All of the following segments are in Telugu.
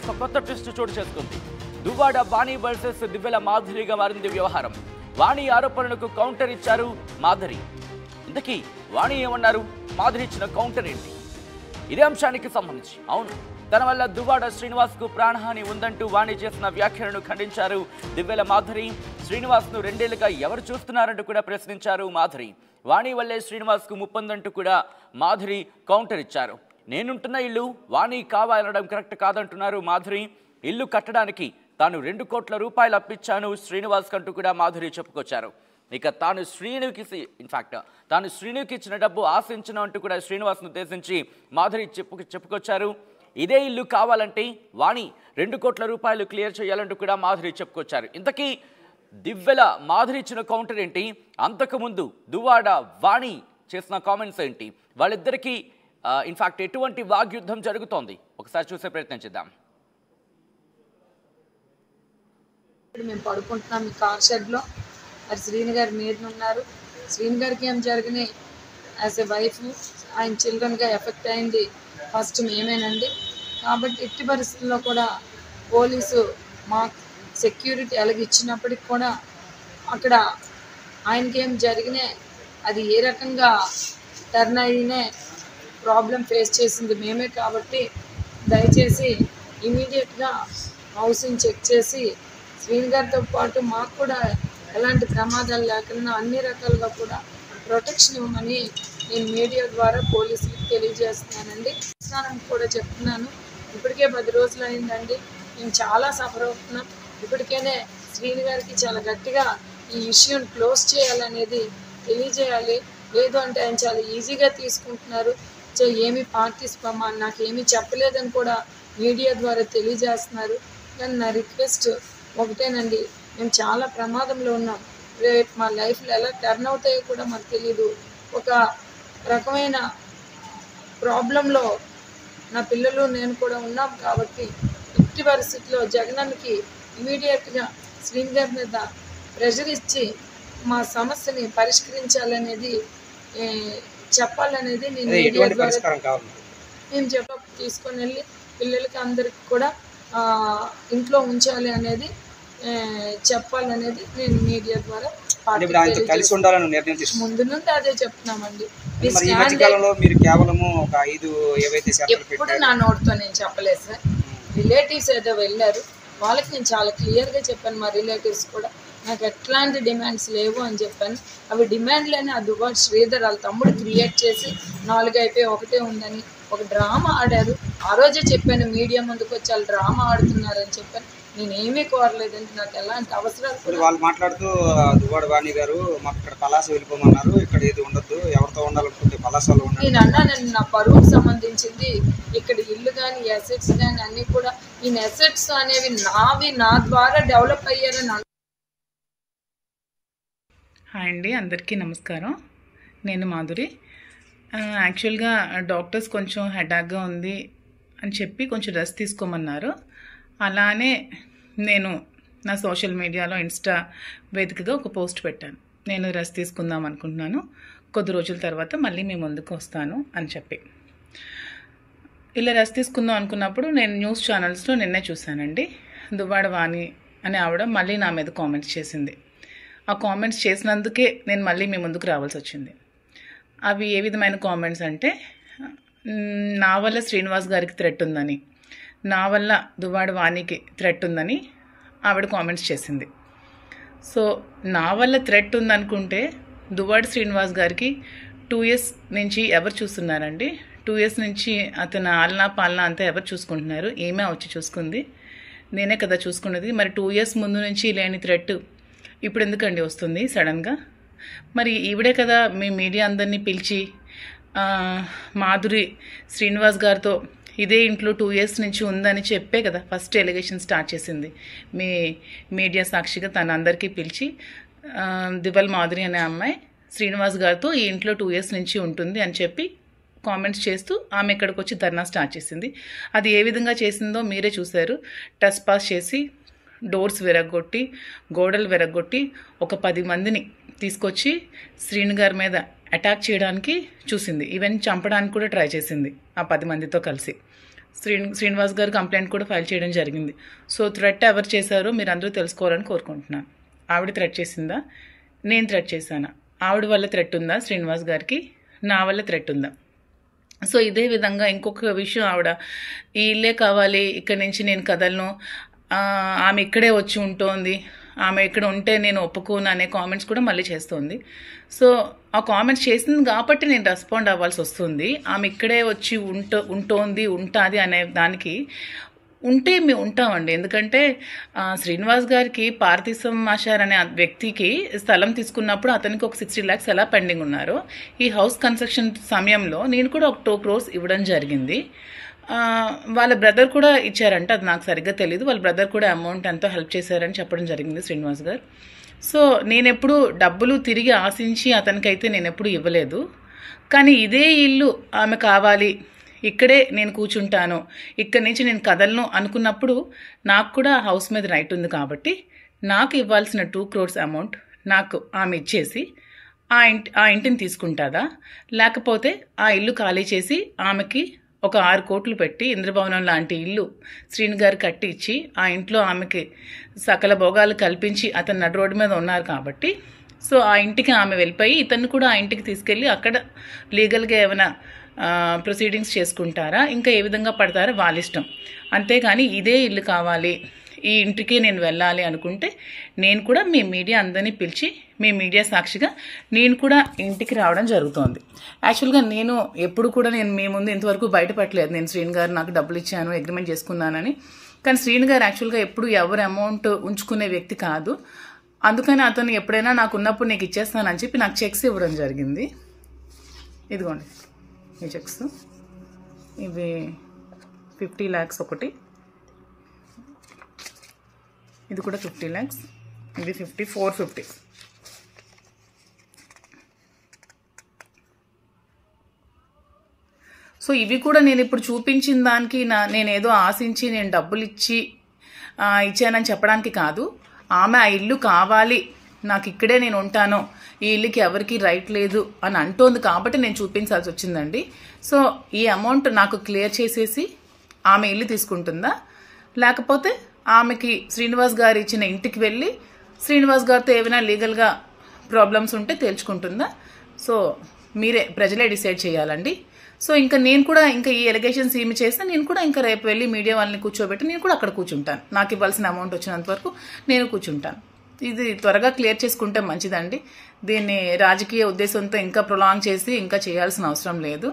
ఒక కొత్త ట్విస్ట్ చోటు చేసుకుంది. దువ్వాడ వాణి వర్సెస్ దివ్యల మాధురిగా మారింది వ్యవహారం. వాణి ఆరోపణలకు కౌంటర్ ఇచ్చారు మాధురి. ఇంతకీ వాణి ఏమన్నారు, మాధురి ఇచ్చిన కౌంటర్ ఏంటి? ఇదే అంశానికి సంబంధించి అవును, తన వల్ల దువ్వాడ శ్రీనివాస్ కు ప్రాణహాని ఉందంటూ వాణి చేసిన వ్యాఖ్యలను ఖండించారు దివ్యల మాధురి. శ్రీనివాస్ ను 2 ఏళ్లుగా ఎవరు చూస్తున్నారంటూ కూడా ప్రశ్నించారు మాధురి. వాణి వల్లే శ్రీనివాస్ కు ముప్పందంటూ కూడా మాధురి కౌంటర్ ఇచ్చారు. నేనుంటున్న ఇల్లు వాణి కావాలనడం కరెక్ట్ కాదంటున్నారు మాధురి. ఇల్లు కట్టడానికి తాను 2 కోట్ల రూపాయలు అప్పించాను శ్రీనివాస్ కంటూ కూడా మాధురి చెప్పుకొచ్చారు. ఇక తాను శ్రీనుకి ఇచ్చిన డబ్బు ఆశించను అంటూ కూడా శ్రీనివాస్ను ఉద్దేశించి మాధురి చెప్పుకొచ్చారు. ఇదే ఇల్లు కావాలంటే వాణి 2 కోట్ల రూపాయలు క్లియర్ చేయాలంటూ కూడా మాధురి చెప్పుకొచ్చారు. ఇంతకీ దివ్యల మాధురి ఇచ్చిన కౌంటర్ ఏంటి? అంతకుముందు దువ్వాడ వాణి చేసిన కామెంట్స్ ఏంటి? వాళ్ళిద్దరికీ ఎటువంటి వాగ్యుద్ధం జరుగుతోంది? ఒకసారి చూసే ప్రయత్నం చేద్దాం. మేము పడుకుంటున్నాం ఈ కార్ షెడ్లో. మరి శ్రీను గారు మీద ఉన్నారు. శ్రీను గారికి ఏం జరిగినాయి, యాజ్ ఎ వైఫ్ ఆయన చిల్డ్రన్గా ఎఫెక్ట్ అయింది ఫస్ట్ మేమేనండి. కాబట్టి ఎట్టి పరిస్థితుల్లో కూడా పోలీసు మా సెక్యూరిటీ అలాగే ఇచ్చినప్పటికి కూడా అక్కడ ఆయనకి ఏం జరిగినాయి, అది ఏ రకంగా టర్న్ అయినే ప్రాబ్లం ఫేస్ చేసింది మేమే. కాబట్టి దయచేసి ఇమీడియట్గా హౌసింగ్ చెక్ చేసి శ్రీను గారితో పాటు మాకు కూడా ఎలాంటి ప్రమాదాలు లేకుండా అన్ని రకాలుగా కూడా ప్రొటెక్షన్ ఇవ్వమని నేను మీడియా ద్వారా పోలీసులకు తెలియజేస్తున్నానండి. స్నానం కూడా చెప్తున్నాను. ఇప్పటికే 10 రోజులు అయిందండి. మేము చాలా సఫర్ అవుతున్నాం. ఇప్పటికేనే శ్రీను గారికి చాలా గట్టిగా ఈ ఇష్యూని క్లోజ్ చేయాలనేది తెలియజేయాలి. లేదు అంటే ఆయన చాలా ఈజీగా తీసుకుంటున్నారు. సో ఏమీ నాకేమీ చెప్పలేదని కూడా మీడియా ద్వారా తెలియజేస్తున్నారు. కానీ నా రిక్వెస్ట్ ఒకటేనండి, మేము చాలా ప్రమాదంలో ఉన్నాం. రేపు మా లైఫ్లో ఎలా టర్న్ అవుతాయో కూడా మాకు తెలీదు. ఒక రకమైన ప్రాబ్లంలో నా పిల్లలు నేను కూడా ఉన్నాం. కాబట్టి ఎట్టి పరిస్థితిలో జగనన్నకి ఇమీడియట్గా శ్రీను గారి మీద ప్రెషర్ ఇచ్చి మా సమస్యని పరిష్కరించాలనేది చెప్పాలనేది నేను మీడియా ద్వారా మేము తీసుకొని వెళ్ళి పిల్లలకి అందరికి కూడా ఇంట్లో ఉంచాలి అనేది చెప్పాలనేది నేను మీడియా ద్వారా ముందు నుండి అదే చెప్తున్నామండి. ఎప్పుడు నా నోటితో నేను చెప్పలేదు సార్. రిలేటివ్స్ ఏదో వెళ్ళారు, వాళ్ళకి నేను చాలా క్లియర్గా చెప్పాను. మా రిలేటివ్స్ కూడా నాకు ఎట్లాంటి డిమాండ్స్ లేవు అని చెప్పాను. అవి డిమాండ్లని ఆ దువ్వాడ శ్రీధర్ వాళ్ళ తమ్ముడు క్రియేట్ చేసి 4 అయిపోయి 1 ఉందని ఒక డ్రామా ఆడారు. ఆ రోజే చెప్పాను, మీడియా ముందుకు వచ్చి వాళ్ళు డ్రామా ఆడుతున్నారని చెప్పాను. నేనేమీ కోరలేదండి, నాకు ఎలాంటి అవసరాలు. వాళ్ళు మాట్లాడుతూ దువ్వాడ వాణి గారు మాకు ఇక్కడ పలాస వెళ్ళిపోమన్నారు, ఇక్కడ ఏది ఉండొద్దు, ఎవరితో ఉండాలనుకుంటే పలాసలో ఉండాలి. నేను అన్నానండి, నా పరువుకు సంబంధించింది ఇక్కడ ఇల్లు కానీ అసెట్స్ కానీ అన్నీ కూడా ఈ అసెట్స్ అనేవి నావి, నా ద్వారా డెవలప్ అయ్యారని. హాయ్ అండి, అందరికీ నమస్కారం. నేను మాధురి. యాక్చువల్గా డాక్టర్స్ కొంచెం హెడాక్గా ఉంది అని చెప్పి కొంచెం రెస్ట్ తీసుకోమన్నారు. అలానే నేను నా సోషల్ మీడియాలో ఇన్స్టా వేదికగా ఒక పోస్ట్ పెట్టాను. నేను రెస్ట్ తీసుకుందాం అనుకుంటున్నాను, కొద్ది రోజుల తర్వాత మళ్ళీ మీ ముందుకు వస్తాను అని చెప్పి. ఇలా రెస్ట్ తీసుకుందాం అనుకున్నప్పుడు నేను న్యూస్ ఛానల్స్లో నిన్నే చూశానండి, దువ్వాడ వాణి అనే ఆవిడ మళ్ళీ నా మీద కామెంట్స్ చేసింది. ఆ కామెంట్స్ చేసినందుకే నేను మళ్ళీ మీ ముందుకు రావాల్సి వచ్చింది. అవి ఏ విధమైన కామెంట్స్ అంటే, నా వల్ల శ్రీనివాస్ గారికి థ్రెట్ ఉందని, నా వల్ల దువ్వాడ వాణికి థ్రెట్ ఉందని ఆవిడ కామెంట్స్ చేసింది. సో నా వల్ల థ్రెట్ ఉందనుకుంటే దువ్వాడ శ్రీనివాస్ గారికి 2 years నుంచి ఎవరు చూస్తున్నారండి? 2 years నుంచి అతను ఆలనా పాలనా అంతా ఎవరు చూసుకుంటున్నారు? ఏమే వచ్చి చూసుకుంది? నేనే కదా చూసుకున్నది. మరి 2 years ముందు నుంచి లేని థ్రెట్ ఇప్పుడు ఎందుకండి వస్తుంది సడన్గా? మరి ఈవిడే కదా మీ మీడియా అందరినీ పిలిచి మాధురి శ్రీనివాస్ గారితో ఇదే ఇంట్లో 2 years నుంచి ఉందని చెప్పే కదా ఫస్ట్ ఎలిగేషన్ స్టార్ట్ చేసింది. మీ మీడియా సాక్షిగా తన అందరికీ పిలిచి దివ్యల మాధురి అనే అమ్మాయి శ్రీనివాస్ గారితో ఈ ఇంట్లో 2 years నుంచి ఉంటుంది అని చెప్పి కామెంట్స్ చేస్తూ ఆమె ఇక్కడికి వచ్చి ధర్నా స్టార్ట్ చేసింది. అది ఏ విధంగా చేసిందో మీరే చూశారు. టచ్ పాస్ చేసి డోర్స్ విరగొట్టి గోడలు విరగొట్టి ఒక 10 మందిని తీసుకొచ్చి శ్రీను గారి మీద అటాక్ చేయడానికి చూసింది. ఈవెన్ చంపడానికి కూడా ట్రై చేసింది ఆ 10 మందితో కలిసి. శ్రీనివాస్ గారు కంప్లైంట్ కూడా ఫైల్ చేయడం జరిగింది. సో థ్రెట్ ఎవరు చేశారో మీరు అందరూ తెలుసుకోవాలని కోరుకుంటున్నాను. ఆవిడ థ్రెట్ చేసిందా, నేను థ్రెట్ చేశానా? ఆవిడ వల్ల థ్రెట్ ఉందా శ్రీనివాస్ గారికి, నా వల్ల థ్రెట్ ఉందా? సో ఇదే విధంగా ఇంకొక విషయం, ఆవిడ ఈ ఇల్లే కావాలి, ఇక్కడి నుంచి నేను కదలను, ఆమె ఇక్కడే వచ్చి ఉంటుంది, ఆమె ఇక్కడ ఉంటే నేను ఒప్పుకోను అనే కామెంట్స్ కూడా మళ్ళీ చేస్తుంది. సో ఆ కామెంట్స్ చేసింది కాబట్టి నేను రెస్పాండ్ అవ్వాల్సి వస్తుంది. ఆమె ఇక్కడే వచ్చి ఉంటుంది అనే దానికి ఉంటే మేము ఉంటామండి. ఎందుకంటే శ్రీనివాస్ గారికి పార్థిసం ఆశార్ అనే వ్యక్తికి స్థలం తీసుకున్నప్పుడు అతనికి ఒక 60 lakhs ఎలా పెండింగ్ ఉన్నారో, ఈ హౌస్ కన్స్ట్రక్షన్ సమయంలో నేను కూడా ఒక 2 crores ఇవ్వడం జరిగింది. వాళ్ళ బ్రదర్ కూడా ఇచ్చారంట, అది నాకు సరిగ్గా తెలియదు. వాళ్ళ బ్రదర్ కూడా అమౌంట్ ఎంతో హెల్ప్ చేశారని చెప్పడం జరిగింది శ్రీనివాస్ గారు. సో నేనెప్పుడు డబ్బులు తిరిగి ఆశించి అతనికైతే నేను ఎప్పుడు ఇవ్వలేదు. కానీ ఇదే ఇల్లు ఆమె కావాలి, ఇక్కడే నేను కూర్చుంటాను, ఇక్కడి నుంచి నేను కదలను అనుకున్నప్పుడు నాకు కూడా హౌస్ మీద రైట్ ఉంది. కాబట్టి నాకు ఇవ్వాల్సిన 2 crores అమౌంట్ నాకు ఆమె ఇచ్చేసి ఆ ఇంటిని తీసుకుంటుందా, లేకపోతే ఆ ఇల్లు ఖాళీ చేసి ఆమెకి ఒక 6 కోట్లు పెట్టి ఇంద్రభవనం లాంటి ఇల్లు శ్రీని గారు కట్టి ఇచ్చి ఆ ఇంట్లో ఆమెకి సకల భోగాలు కల్పించి అతను నడు రోడ్డు మీద ఉన్నారు కాబట్టి, సో ఆ ఇంటికి ఆమె వెళ్ళిపోయి ఇతన్ని కూడా ఆ ఇంటికి తీసుకెళ్ళి అక్కడ లీగల్గా ఏమైనా ప్రొసీడింగ్స్ చేసుకుంటారా, ఇంకా ఏ విధంగా పడతారో వాళ్ళ ఇష్టం. అంతేకాని ఇదే ఇల్లు కావాలి, ఈ ఇంటికి నేను వెళ్ళాలి అనుకుంటే నేను కూడా మీ మీడియా అందరినీ పిలిచి మీ మీడియా సాక్షిగా నేను కూడా ఇంటికి రావడం జరుగుతోంది. యాక్చువల్గా నేను ఎప్పుడు కూడా నేను మీ ముందు ఇంతవరకు బయటపెట్టలేదు నేను శ్రీని గారు నాకు డబ్బులు ఇచ్చాను, అగ్రిమెంట్ చేసుకున్నానని. కానీ శ్రీని గారు యాక్చువల్గా ఎప్పుడు ఎవరు అమౌంట్ ఉంచుకునే వ్యక్తి కాదు. అందుకని అతను ఎప్పుడైనా నాకు ఉన్నప్పుడు నీకు ఇచ్చేస్తానని చెప్పి నాకు చెక్స్ ఇవ్వడం జరిగింది. ఇదిగోండి ఈ చెక్స్, ఇవి 50 lakhs ఒకటి, ఇది కూడా 50 lakhs, ఇది 450. సో ఇవి కూడా నేను ఇప్పుడు చూపించిన దానికి నేనేదో ఆశించి నేను డబ్బులు ఇచ్చానని చెప్పడానికి కాదు. ఆమె ఆ ఇల్లు కావాలి, నాకు ఇక్కడే నేను ఉంటాను, ఈ ఇల్లుకి ఎవరికి రైట్ లేదు అని అంటోంది కాబట్టి నేను చూపించాల్సి వచ్చిందండి. సో ఈ అమౌంట్ నాకు క్లియర్ చేసేసి ఆమె ఇల్లు తీసుకుంటుందా, లేకపోతే ఆమెకి శ్రీనివాస్ గారు ఇచ్చిన ఇంటికి వెళ్ళి శ్రీనివాస్ గారితో ఏమైనా లీగల్గా ప్రాబ్లమ్స్ ఉంటే తేల్చుకుంటుందా? సో మీరే ప్రజలే డిసైడ్ చేయాలండి. సో ఇంకా నేను కూడా ఇంకా ఈ ఎలిగేషన్స్ ఏమి చేస్తే నేను కూడా ఇంకా రేపు వెళ్ళి మీడియా వాళ్ళని కూర్చోబెట్టి నేను కూడా అక్కడ కూర్చుంటాను. నాకు ఇవ్వాల్సిన అమౌంట్ వచ్చినంత వరకు నేను కూర్చుంటాను. ఇది త్వరగా క్లియర్ చేసుకుంటే మంచిదండి. దీన్ని రాజకీయ ఉద్దేశంతో ఇంకా ప్రొలాంగ్ చేసి ఇంకా చేయాల్సిన అవసరం లేదు.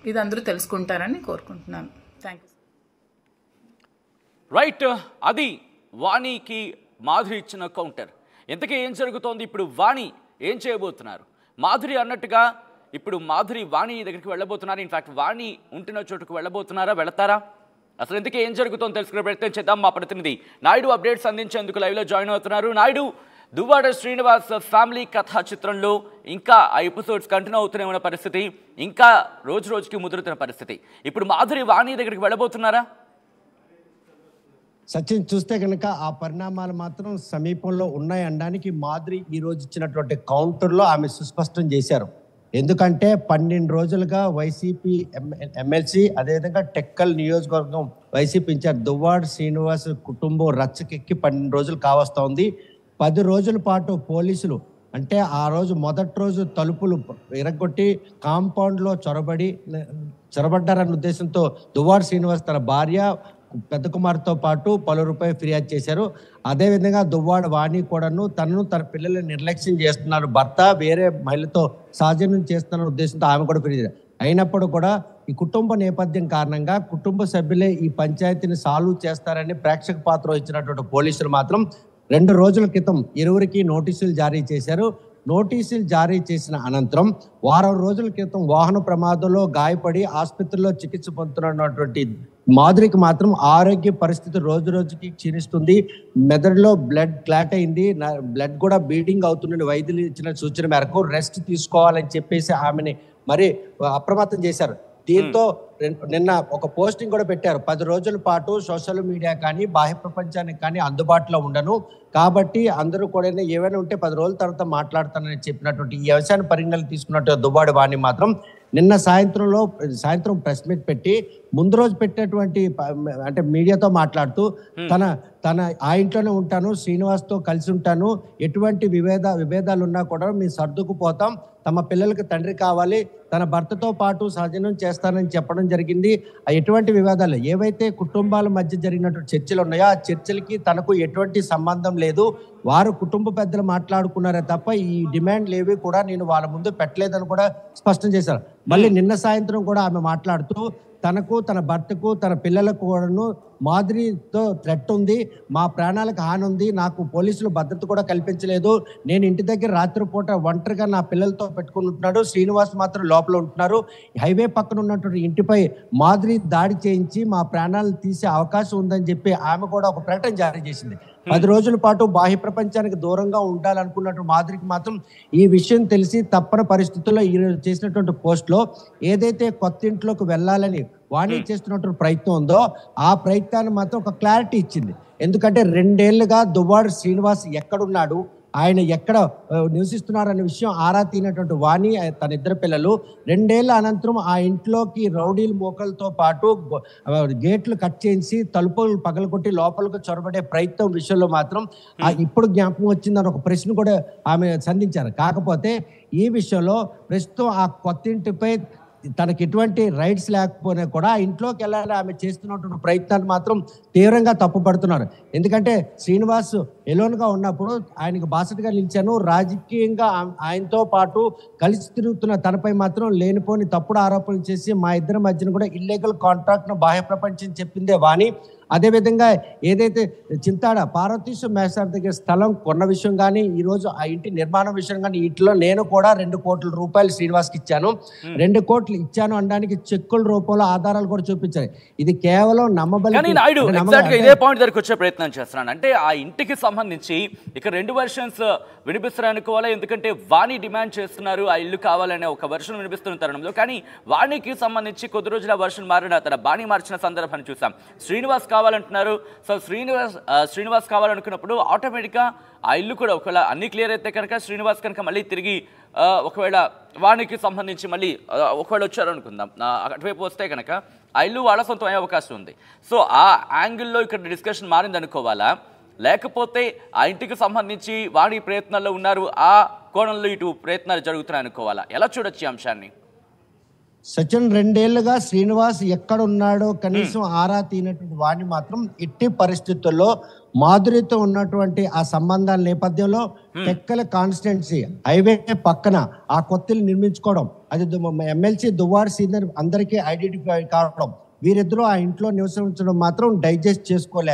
ఇది అందరూ తెలుసుకుంటారని కోరుకుంటున్నాను. Thank you. రైట్, అది వాణికి మాధురి ఇచ్చిన కౌంటర్. ఇంతకీ ఏం జరుగుతోంది, ఇప్పుడు వాణి ఏం చేయబోతున్నారు? మాధురి అన్నట్టుగా ఇప్పుడు మాధురి వాణి దగ్గరికి వెళ్ళబోతున్నారు. ఇన్ఫాక్ట్ వాణి ఉంటున్న చోటుకు వెళ్ళబోతున్నారా, వెళతారా? అసలు ఇంతకీ ఏం జరుగుతుందో తెలుసుకునే ప్రయత్నం చేద్దాం. మా ప్రతినిధి నాయుడు అప్డేట్స్ అందించేందుకు లైవ్లో జాయిన్ అవుతున్నారు. నాయుడు, దువ్వాడ శ్రీనివాస్ ఫ్యామిలీ కథా చిత్రంలో ఇంకా ఆ ఎపిసోడ్స్ కంటిన్యూ అవుతూనే ఉన్న పరిస్థితి, ఇంకా రోజు రోజుకి ముదురుతున్న పరిస్థితి. ఇప్పుడు మాధురి వాణి దగ్గరికి వెళ్ళబోతున్నారా? సచిన్, చూస్తే కనుక ఆ పరిణామాలు మాత్రం సమీపంలో ఉన్నాయనడానికి మాధురి ఈ రోజు ఇచ్చినటువంటి కౌంటర్లో ఆమె సుస్పష్టం చేశారు. ఎందుకంటే 12 రోజులుగా వైసీపీ ఎమ్మెల్సీ అదేవిధంగా టెక్కల్ నియోజకవర్గం వైసీపీ ఇన్ఛార్జ్ దువ్వాడ శ్రీనివాస్ కుటుంబం రచ్చకెక్కి 12 రోజులు కావస్తోంది. 10 రోజుల పాటు పోలీసులు అంటే ఆ రోజు మొదటి రోజు తలుపులు ఇరగొట్టి కాంపౌండ్లో చొరబడ్డారన్న ఉద్దేశంతో దువ్వాడ శ్రీనివాస్ తన భార్య పెద్ద కుమార్తో పాటు పలువురిపై ఫిర్యాదు చేశారు. అదేవిధంగా దువ్వాడ వాణి కూడాను తన పిల్లల్ని నిర్లక్ష్యం చేస్తున్నారు, భర్త వేరే మహిళతో సహజీవనం చేస్తున్న ఉద్దేశంతో ఆమె కూడా ఫిర్యాదు. అయినప్పుడు కూడా ఈ కుటుంబ నేపథ్యం కారణంగా కుటుంబ సభ్యులే ఈ పంచాయతీని సాల్వ్ చేస్తారని ప్రేక్షక పాత్ర ఇచ్చినటువంటి పోలీసులు మాత్రం 2 రోజుల క్రితం ఇరువురికి నోటీసులు జారీ చేశారు. నోటీసులు జారీ చేసిన అనంతరం వారం రోజుల క్రితం వాహన ప్రమాదంలో గాయపడి ఆసుపత్రిలో చికిత్స పొందుతున్నటువంటి మాధురికి మాత్రం ఆరోగ్య పరిస్థితి రోజు రోజుకి క్షీణిస్తుంది. మెదడులో బ్లడ్ క్లాట్ అయింది, బ్లడ్ కూడా బీడింగ్ అవుతుందని వైద్యులు ఇచ్చిన సూచన మేరకు రెస్ట్ తీసుకోవాలని చెప్పేసి ఆమెని మరి అప్రమత్తం చేశారు. దీంతో నిన్న ఒక పోస్టింగ్ కూడా పెట్టారు, 10 రోజుల పాటు సోషల్ మీడియా కానీ బాహ్య ప్రపంచానికి కానీ అందుబాటులో ఉండను, కాబట్టి అందరూ కూడా ఏమైనా ఉంటే 10 రోజుల తర్వాత మాట్లాడతానని చెప్పినటువంటి ఈ అంశాన్ని పరిగణనలు తీసుకున్నట్టు దువ్వాడ వాణి మాత్రం నిన్న సాయంత్రం ప్రెస్ మీట్ పెట్టి ముందు రోజు పెట్టినటువంటి అంటే మీడియాతో మాట్లాడుతూ తన ఆ ఇంట్లోనే ఉంటాను, శ్రీనివాస్తో కలిసి ఉంటాను, ఎటువంటి విభేదాలు ఉన్నా కూడా మేము సర్దుకుపోతాం, తమ పిల్లలకు తండ్రి కావాలి, తన భర్తతో పాటు సహజనం చేస్తానని చెప్పడం జరిగింది. ఎటువంటి వివాదాలు ఏవైతే కుటుంబాల మధ్య జరిగినటువంటి చర్చలు ఉన్నాయో ఆ చర్చలకి తనకు ఎటువంటి సంబంధం లేదు, వారు కుటుంబ పెద్దలు మాట్లాడుకున్నారే తప్ప ఈ డిమాండ్లు ఏవి కూడా నేను వాళ్ళ ముందు పెట్టలేదని కూడా స్పష్టం చేశారు. మళ్ళీ నిన్న సాయంత్రం కూడా ఆమె మాట్లాడుతూ తనకు, తన భర్తకు, తన పిల్లలకు కూడాను మాధురితో థ్రెట్ ఉంది, మా ప్రాణాలకు హాని ఉంది, నాకు పోలీసులు భద్రత కూడా కల్పించలేదు, నేను ఇంటి దగ్గర రాత్రిపూట ఒంటరిగా నా పిల్లలతో పెట్టుకుని ఉంటున్నాడు, శ్రీనివాస్ మాత్రం లోపల ఉంటున్నారు, హైవే పక్కన ఉన్నటువంటి ఇంటిపై మాధురి దాడి చేయించి మా ప్రాణాలను తీసే అవకాశం ఉందని చెప్పి ఆమె కూడా ఒక ప్రకటన జారీ చేసింది. 10 రోజుల పాటు బాహ్య ప్రపంచానికి దూరంగా ఉండాలనుకున్నట్టు మాధురికి మాత్రం ఈ విషయం తెలిసి తప్పని పరిస్థితుల్లో ఈరోజు చేసినటువంటి పోస్ట్లో ఏదైతే కొత్త ఇంట్లోకి వెళ్ళాలని వాణి చేస్తున్నటువంటి ప్రయత్నం ఉందో ఆ ప్రయత్నాన్ని మాత్రం ఒక క్లారిటీ ఇచ్చింది. ఎందుకంటే 2 ఏళ్లుగా దువ్వాడ శ్రీనివాస్ ఎక్కడున్నాడు, ఆయన ఎక్కడ నివసిస్తున్నారనే విషయం ఆరా తీనటువంటి వాణి తన 2 పిల్లలు 2 ఏళ్ల అనంతరం ఆ ఇంట్లోకి రౌడీల మోకలతో పాటు గేట్లు కట్ చేసి తలుపులు పగలగొట్టి లోపలికి చొరబడే ప్రయత్నం విషయంలో మాత్రం ఇప్పుడు జ్ఞాపకం వచ్చిందని ఒక ప్రశ్న కూడా ఆమె సంధించారు. కాకపోతే ఈ విషయంలో ప్రస్తుతం ఆ కొత్త ఇంటిపై తనకి ఎటువంటి రైట్స్ లేకపోయినా కూడా ఆ ఇంట్లోకి వెళ్ళాలని ఆమె చేస్తున్నటువంటి ప్రయత్నాన్ని మాత్రం తీవ్రంగా తప్పుపడుతున్నారు. ఎందుకంటే శ్రీనివాస్ ఎలోన్గా ఉన్నప్పుడు ఆయనకు బాసటగా నిలిచాను, రాజకీయంగా ఆయనతో పాటు కలిసి తిరుగుతున్న తనపై మాత్రం లేనిపోని తప్పుడు ఆరోపణలు చేసి మా ఇద్దరి మధ్యన కూడా ఇల్లీగల్ కాంట్రాక్ట్ను బాహ్య ప్రపంచం చెప్పిందే వాణి. అదేవిధంగా ఏదైతే చింతాడ పార్వతీశ్వర మేసార్ దగ్గర స్థలం కొన్న విషయం కానీ, ఈరోజు ఆ ఇంటి నిర్మాణం విషయం కానీ, వీటిలో నేను కూడా 2 కోట్ల రూపాయలు శ్రీనివాస్కి ఇచ్చాను, 2 కోట్లు ఇచ్చాను అనడానికి చెక్కుల రూపంలో ఆధారాలు కూడా చూపించారు. ఇది కేవలం నమ్మబలి. ఇదే పాయింట్ దగ్గరికి వచ్చే ప్రయత్నం చేస్తున్నాను. అంటే ఆ ఇంటికి సంబంధించి ఇక 2 వెర్షన్స్ వినిపిస్తున్నారనుకోవాలి. ఎందుకంటే వాణి డిమాండ్ చేస్తున్నారు ఆ ఇల్లు కావాలనే ఒక వెర్షన్ వినిపిస్తున్న తరుణంలో, కానీ వాణికి సంబంధించి కొద్ది రోజుల వెర్షన్ మారిన తన బాణి మార్చిన సందర్భాన్ని చూసాం. శ్రీనివాస్ కావాలంటున్నారు. సో శ్రీనివాస్ కావాలనుకున్నప్పుడు ఆటోమేటిక్గా ఆ ఇల్లు కూడా ఒకవేళ అన్ని క్లియర్ అయితే కనుక శ్రీనివాస్ కనుక మళ్ళీ తిరిగి ఒకవేళ వాణికి సంబంధించి మళ్ళీ ఒకవేళ వచ్చారనుకుందాం, అటువైపు వస్తే కనుక ఆ ఇల్లు వాళ్ళ సొంతం అయ్యే అవకాశం ఉంది. సో ఆ యాంగిల్లో ఇక్కడ డిస్కషన్ మారింది అనుకోవాలా, లేకపోతే ఆ ఇంటికి సంబంధించి వాణి ప్రయత్నాల్లో ఉన్నారు, ఆ కోణంలో ఇటు ప్రయత్నాలు జరుగుతున్నాయి అనుకోవాలా? ఎలా చూడొచ్చు ఈ అంశాన్ని? సచిన్ 2 ఏళ్లుగా శ్రీనివాస్ ఎక్కడ ఉన్నాడో కనీసం ఆరా తీనటువంటి వాడిని మాత్రం ఎట్టి పరిస్థితుల్లో మాధురితో ఉన్నటువంటి ఆ సంబంధాల నేపథ్యంలో టెక్కల కాన్స్టిట్యున్సీ హైవే పక్కన ఆ కొత్తలు నిర్మించుకోవడం, అది ఎమ్మెల్సీ దువ్వాడ సీనియర్ అందరికీ ఐడెంటిఫై కావడం, వీరిద్దరూ ఆ ఇంట్లో నివసించడం మాత్రం డైజెస్ట్ చేసుకోలేక